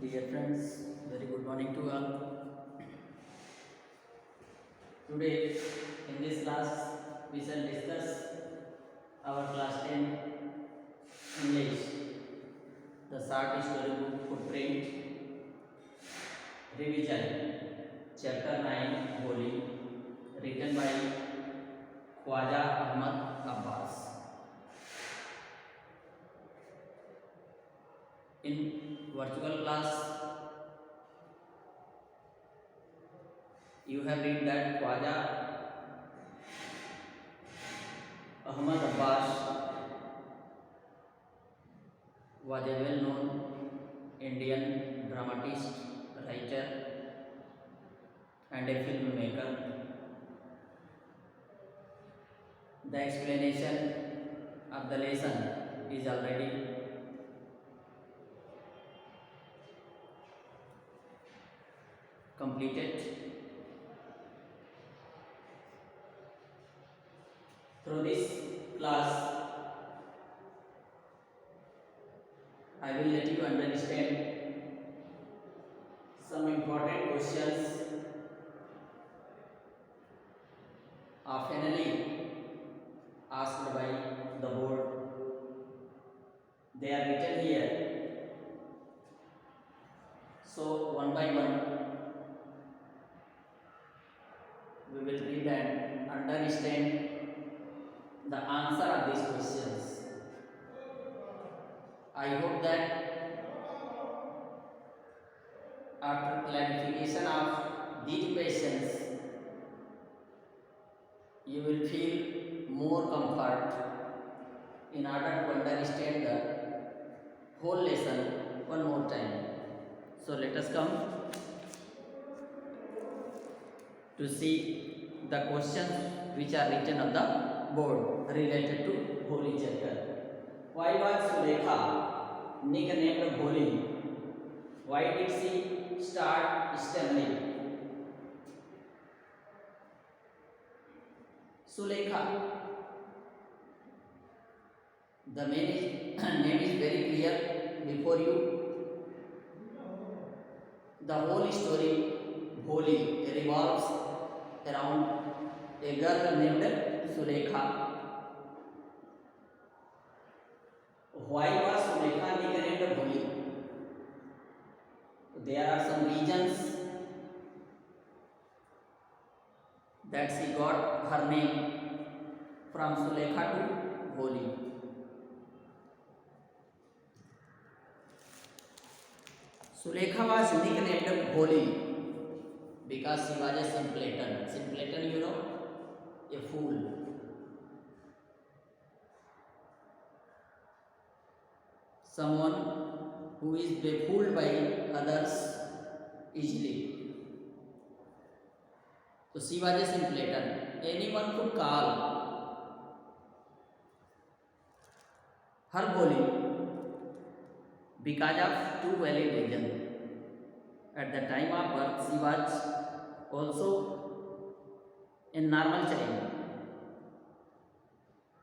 Dear friends, very good morning to all. Today, in this class, we shall discuss our class 10 English, the short storybook footprint revision, chapter 9, Holi, written by Khwaja Ahmad Abbas. In virtual class, you have read that Khwaja Ahmad Abbas was a well-known Indian dramatist, writer, and a filmmaker. The explanation of the lesson is already completed. Through this class, I will let you understand some important questions oftenly asked by the board. They are written here. So one by one, we will read and understand the answer of these questions. I hope that after clarification of these questions, you will feel more comfort in order to understand the whole lesson one more time. So let us come to see the questions which are written on the board related to Holi chapter. Why was Sulekha nicknamed Holi? Why did she start stammering? Sulekha. The name is very clear before you. The whole story, Holi, revolves around a girl named Sulekha. Why was Sulekha nicknamed Holi? There are some reasons that she got her name from Sulekha to Holi. Sulekha was nicknamed Holi because she was a simpleton. Simpleton, you know, a fool. Someone who is befooled by others easily. So she was a simpleton. Anyone could call her Holi because of two valid reasons. At the time of birth, she was also a normal child,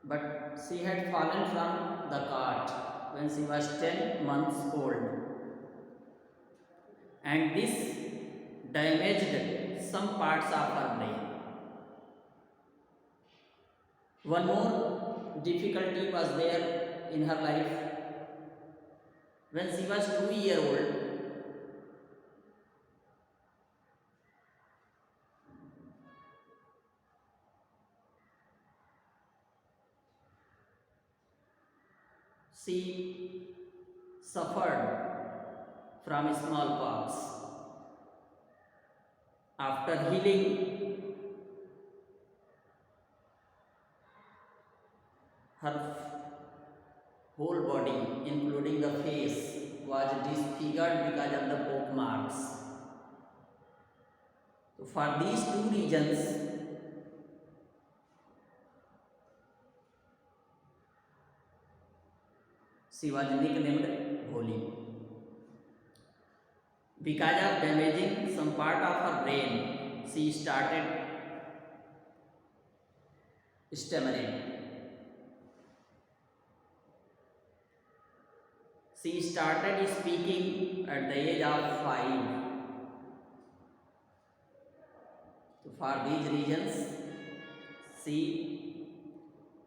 but she had fallen from the cart when she was 10 months old, and this damaged some parts of her brain. One more difficulty was there in her life. When she was 2 years old, she suffered from smallpox. After healing, her whole body, including the face, was disfigured because of the poke marks. So for these two reasons, she was nicknamed Holi. Because of damaging some part of her brain, she started stammering. She started speaking at the age of 5. So for these reasons, she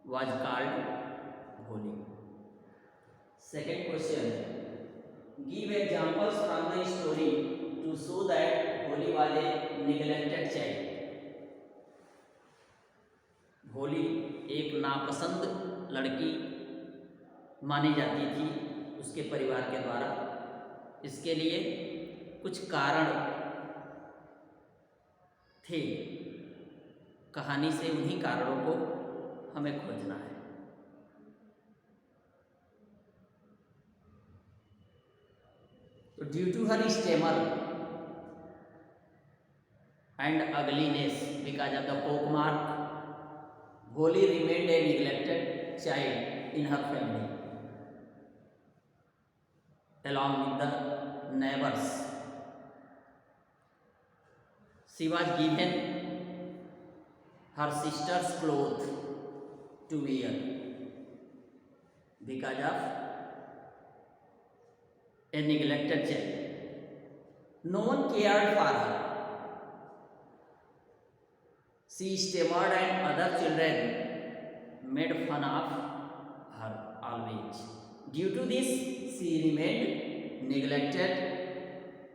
was called Bholi. Second question. Give examples from the story to show that Bholi was a neglected child. भोली एक नापसंद लड़की मानी जाती थी उसके परिवार के द्वारा। इसके लिए कुछ कारण थे। कहानी से उन्हीं कारणों को हमें खोजना है। तो due to her stammer and ugliness because of the pockmark, Bholi remained a neglected child in her family along with the neighbors. She was given her sister's clothes to wear because of a neglected child. No one cared for her. She stammered and other children made fun of her always. Due to this, she remained neglected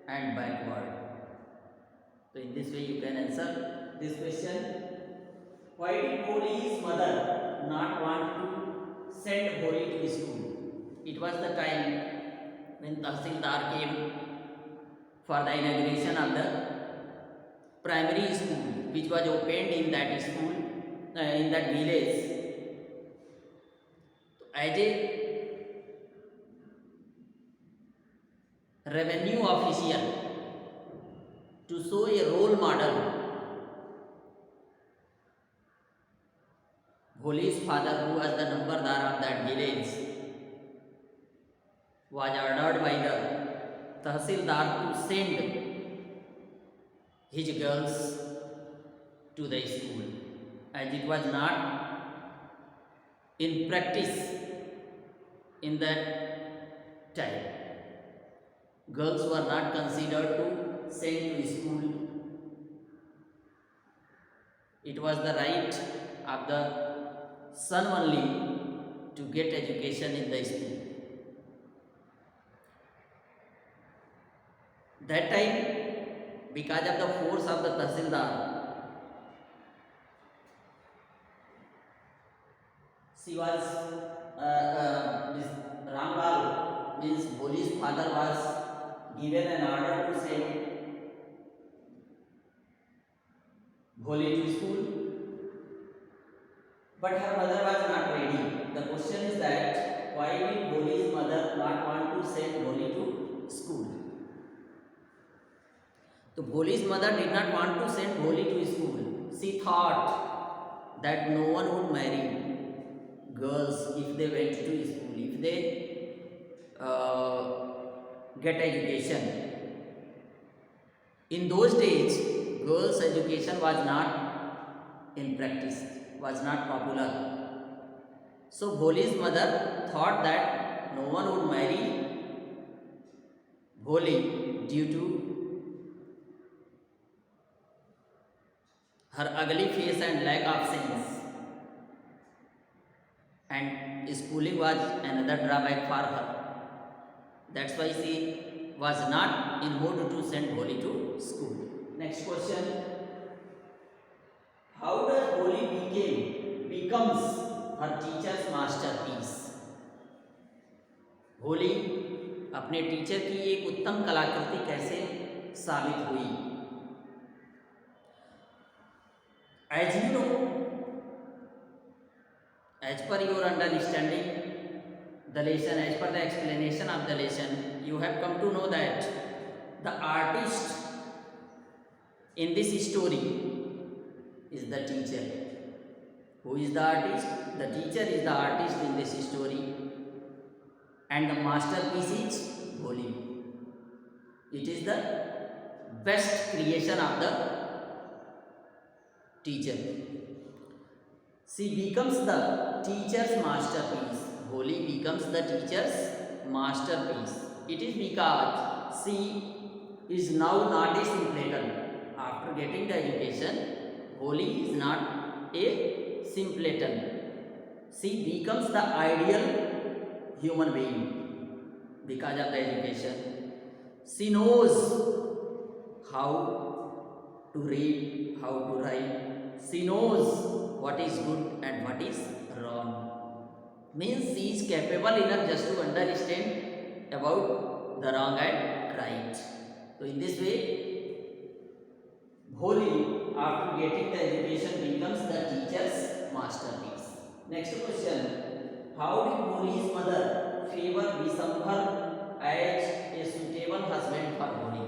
and backward. So in this way you can answer this question. Why did Bholi's mother not want to send Bholi to school? It was the time when Tahsildar came for the inauguration of the primary school which was opened in that school, in that village. As a revenue official, to show a role model, Bholi's father, who was the nambardar of that village, was ordered by the Tahsildar to send his girls to the school, as it was not in practice in that time. Girls were not considered to send to school. It was the right of the son only to get education in the school. That time, because of the force of the Tahsildar, she was Ramlal, means Bholi's father, was given an order to send Bholi to school, but her mother was not ready. The question is that why did Bholi's mother not want to send Bholi to school? So Bholi's mother did not want to send Bholi to school. She thought that no one would marry girls if they went to school, if they get education. In those days, girls' education was not in practice, was not popular. So Bholi's mother thought that no one would marry Bholi due to her ugly face and lack of sense, and schooling was another drawback for her. That's why she was not in mood to send Bholi to school. Next question. How does Bholi becomes her teacher's masterpiece? Bholi अपने teacher की एक उत्तम कलाकृति कैसे साबित हुई? As you know, as per your understanding the lesson, as per the explanation of the lesson, you have come to know that the artist in this story is the teacher. Who is the artist? The teacher is the artist in this story, and the masterpiece is Bholi. It is the best creation of the teacher. She becomes the teacher's masterpiece. Bholi becomes the teacher's masterpiece. It is because she is now not a simpleton. After getting the education, Bholi is not a simpleton. She becomes the ideal human being because of the education. She knows how to read, how to write. She knows what is good and what is wrong. Means she is capable enough just to understand about the wrong and right. So in this way, Bholi, after getting the education, becomes the teacher's masterpiece. Next question: how did Bholi's mother favor Visambhar as a suitable husband for Bholi?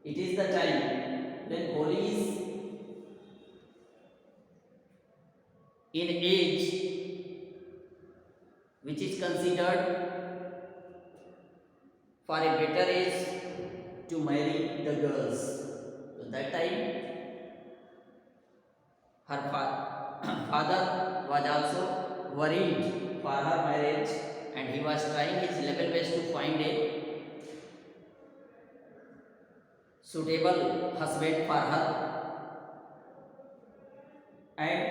It is the time when Bholi is in age which is considered for a better age to marry the girls. So that time her father was also worried for her marriage, and he was trying his level best to find a suitable husband for her. And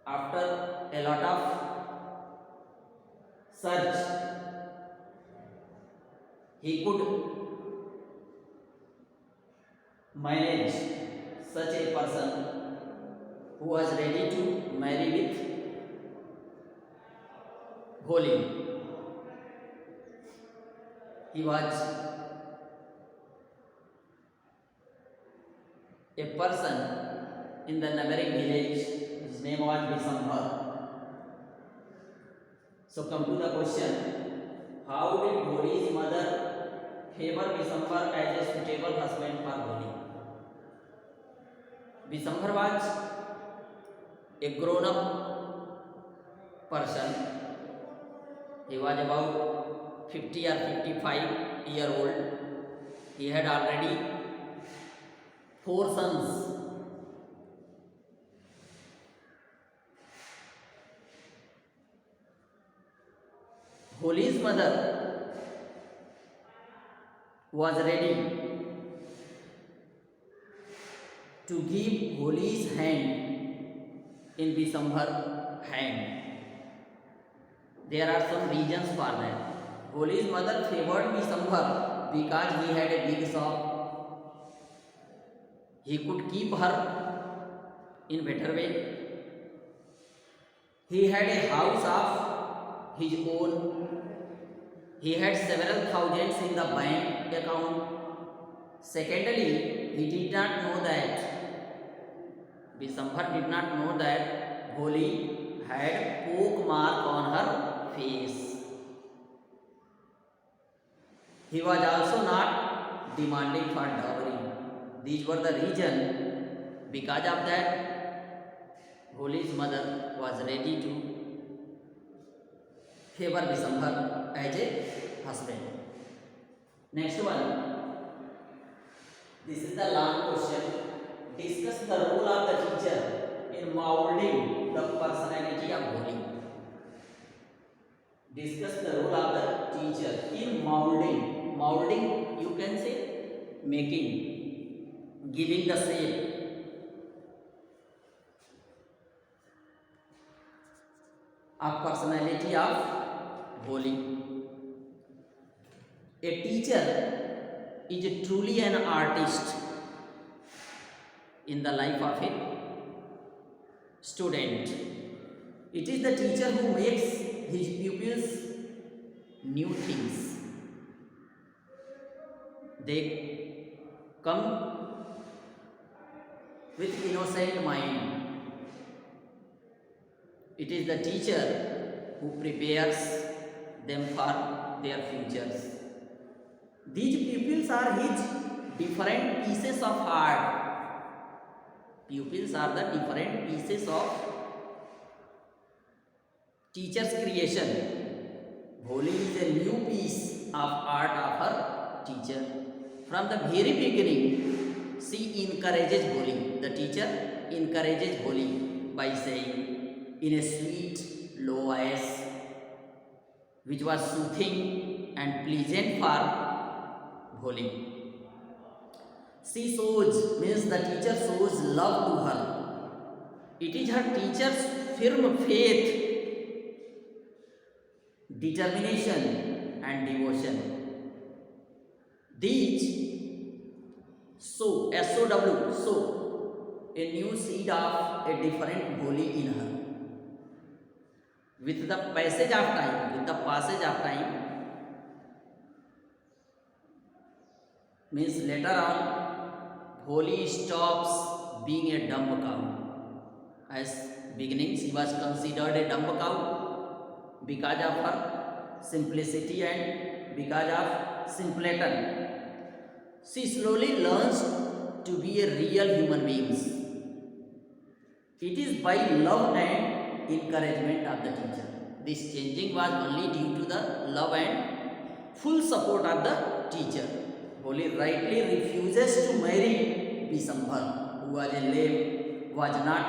after a lot of search, he could manage such a person who was ready to marry with Bholi. He was a person in the neighboring village. His name was Visambhar. So come to the question: how did Bholi's mother favor Visambhar as a suitable husband for Bholi? Visambhar was a grown-up person. He was about 50 or 55 year old. He had already 4 sons. Bholi's mother was ready to give Bholi's hand in Visambhar's hand. There are some reasons for that. Bholi's mother favored Visambhar because he had a big shop. He could keep her in better way. He had a house of his own. He had several thousands in the bank account. Secondly, he did not know that Visambhar did not know that Bholi had poke mark on her face. He was also not demanding for dowry. These were the reason. Because of that, Bholi's mother was ready to favor Visambhar as a husband. Next one. This is the long question. Discuss the role of the teacher in molding the personality of Bholi. Discuss the role of the teacher in molding. Molding, you can say making, giving the shape. Of personality of Bholi. A teacher is truly an artist in the life of a student. It is the teacher who makes his pupils new things. They come with innocent mind. It is the teacher who prepares them for their futures. These pupils are his different pieces of art. Pupils are the different pieces of teacher's creation. Bholi is a new piece of art of her teacher. From the very beginning, she encourages Bholi. The teacher encourages Bholi by saying in a sweet, low voice, which was soothing and pleasant for Bholi. She shows, means the teacher shows love to her. It is her teacher's firm faith, determination and devotion. These sow, S-O-W, sow, a new seed of a different Bholi in her. With the passage of time, means later on, Bholi stops being a dumb cow. As beginning, she was considered a dumb cow because of her simplicity and because of simpleton. She slowly learns to be a real human being. It is by love and encouragement of the teacher. This changing was only due to the love and full support of the teacher. Bholi rightly refuses to marry Bisambhar, who was a lame, was not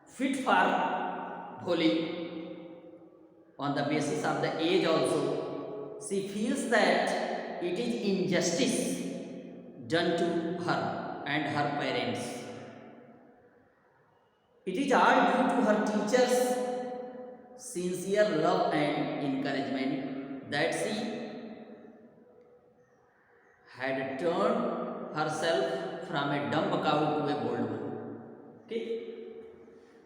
fit for Bholi. On the basis of the age also, she feels that it is injustice done to her and her parents. It is all due to her teacher's sincere love and encouragement that she had turned herself from a dumb cow to a bold one. Okay.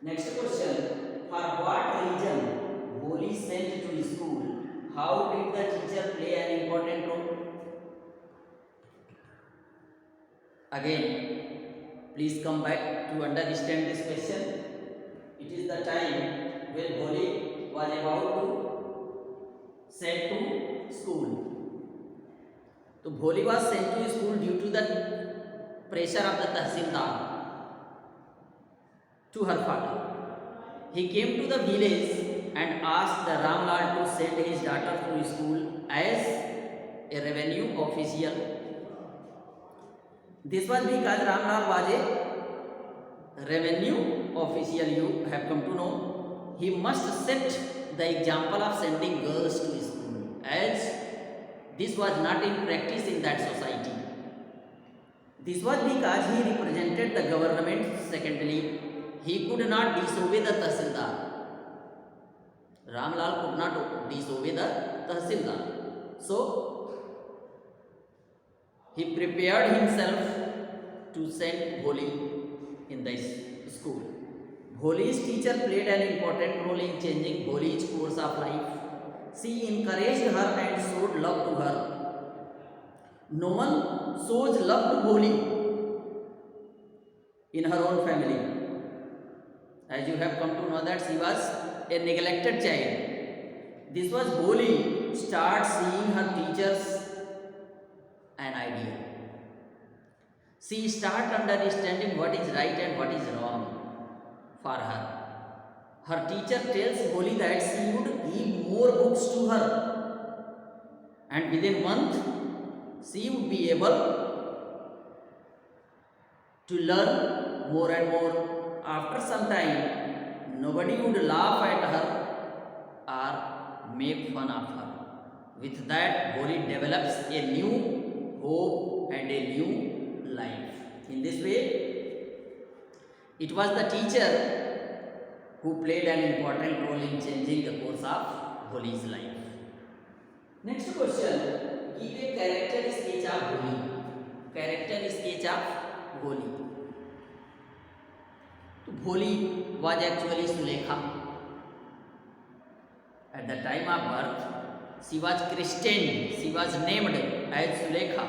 Next question. For what reason Bholi sent to school? How did the teacher play an important role? Again, please come back to understand this question. It is the time when Bholi was about to sent to school. So Bholi was sent to school due to the pressure of the Tahsildar to her father. He came to the village and asked the Ramlal to send his daughter to school as a revenue official. This was because Ramlal was a revenue official, you have come to know. He must set the example of sending girls to school, as this was not in practice in that society. This was because he represented the government. Secondly, he could not disobey the Tahsildar. Ramlal could not disobey the Tahsildar. So, he prepared himself to send Bholi in this school. Bholi's teacher played an important role in changing Bholi's course of life. She encouraged her and showed love to her. No one shows love to Bholi in her own family. As you have come to know that she was a neglected child. This was Bholi start seeing her teachers an ideal. She start understanding what is right and what is wrong for her. Her teacher tells Bholi that she would give more books to her, and within a month she would be able to learn more and more. After some time, nobody would laugh at her or make fun of her. With that, Bholi develops a new hope and a new life. In this way, it was the teacher who played an important role in changing the course of Bholi's life. Next question. Give a character sketch of Bholi. Character sketch of Bholi. Bholi was actually Sulekha. At the time of birth, she was christened, she was named as Sulekha.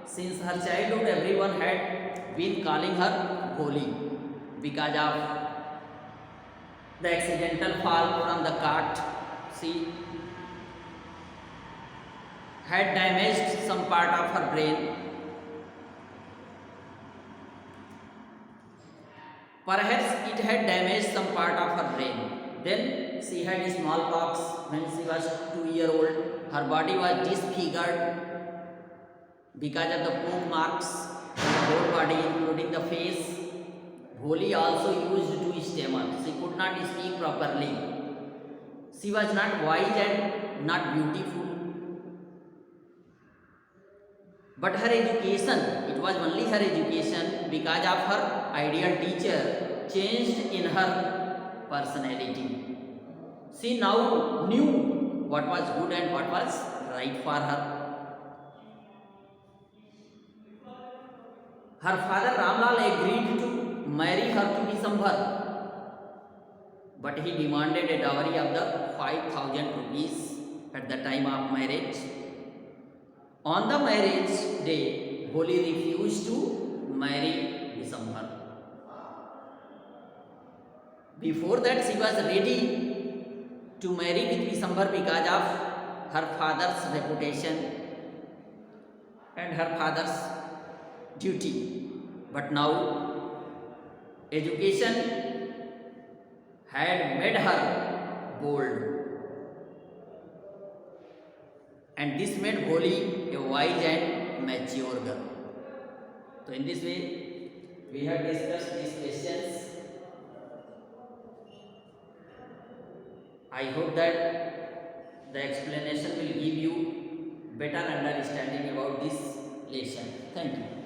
Since her childhood, everyone had been calling her Bholi because of the accidental fall from the cart. She had damaged some part of her brain. Perhaps it had damaged some part of her brain. Then she had smallpox when she was 2 years old. Her body was disfigured because of the poke marks on the whole body, including the face. Bholi also used to stammer. She could not speak properly. She was not wise and not beautiful, but her education, it was only her education, because of her ideal teacher, changed in her personality. She now knew what was good and what was right for her. Her father Ramlal agreed to marry her to Bisambhar, but he demanded a dowry of the 5,000 rupees at the time of marriage. On the marriage day, Boli refused to marry Bisambhar. Before that, she was ready to marry with Bisambhar because of her father's reputation and her father's duty. But now, education had made her bold, and this made Boli a wise and mature girl. So in this way, we have discussed these questions. I hope that the explanation will give you better understanding about this lesson. Thank you.